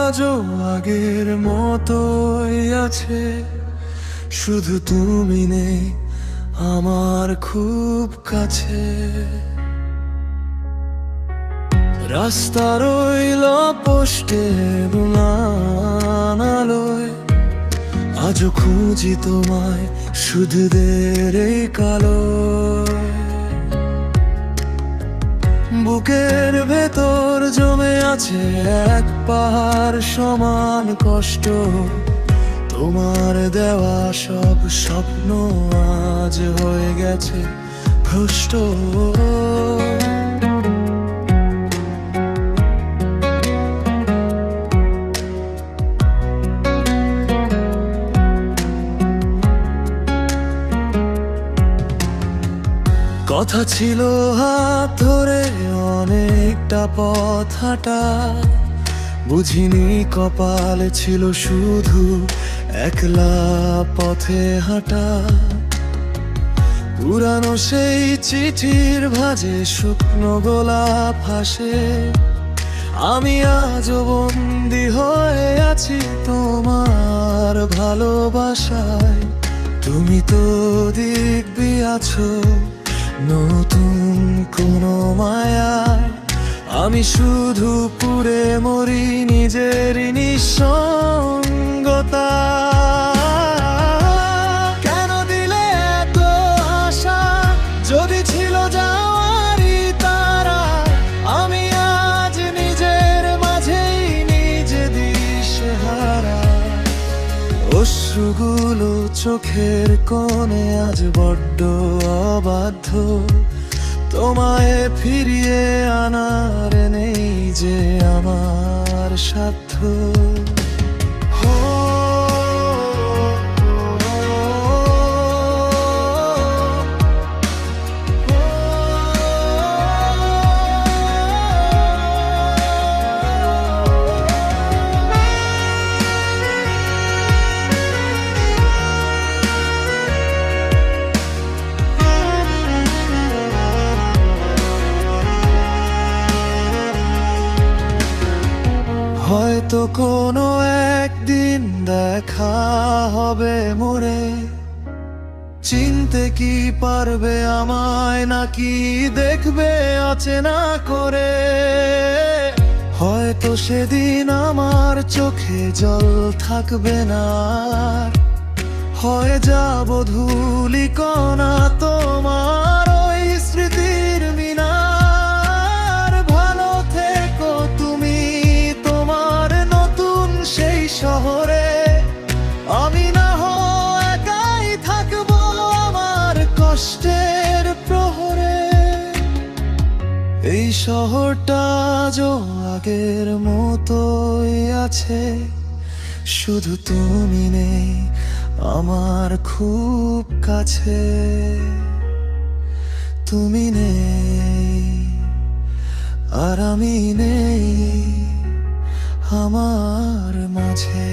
আজও আগের মতোই আছে, শুধু তুমি নেই আমার খুব কাছে। রাস্তার ওই পোস্টে আলোয় আজও খুঁজি তোমায়, শুধু এই কালো। বুকের ভেতর জমে আছে এক পাহাড় সমান কষ্ট, তোমার দেওয়া সব স্বপ্ন আজ হয়ে গেছে ভ্রষ্ট। কথা ছিল হাত ধরে অনেকটা পথ হাঁটা, বুঝিনি কপালে ছিল শুধু একলা পথে হাঁটা। পুরানো সেই চিঠির ভাঁজে শুকনো গোলাপ হাসে, আমি আজও বন্দি হয়ে আছি তোমার ভালোবাসায়। তুমি তো দিব্যি আছো নতুন কোনো মায়ায়, আমি শুধু পুরে মরি নিজের নিঃসঙ্গতা। কেন দিলে এত আশা, যদি ছিল যাওয়ারই তারা, আমি আজ নিজের মাঝেই নিজে দিশেহারা। অশ্রুগুলো চোখের কোণে আজ বড্ড অবাধ্য, তোমায় ফিরিয়ে আনার নেই যে আমার সাধ্য। হয়তো কোনো একদিন দেখা হবে মোরে, চিনতে কি পারবে আমায়, নাকি দেখবে অচেনা করে। হয়তো সেদিন আমার চোখে জল থাকবে না, হয়ে যাব ধূলিকণা তোমার ওই স্মৃতির মিনার। ভালো থেকো তুমি তোমার নতুন সেই শহরে, আমি না হয় একাই থাকবো আমার কষ্টের প্রহরে। এই শহরটা আজও আগের মতোই আছে, শুধু তুমি নেই আমার খুব কাছে। তুমি নেই আর আমি নেই আমার মাঝে।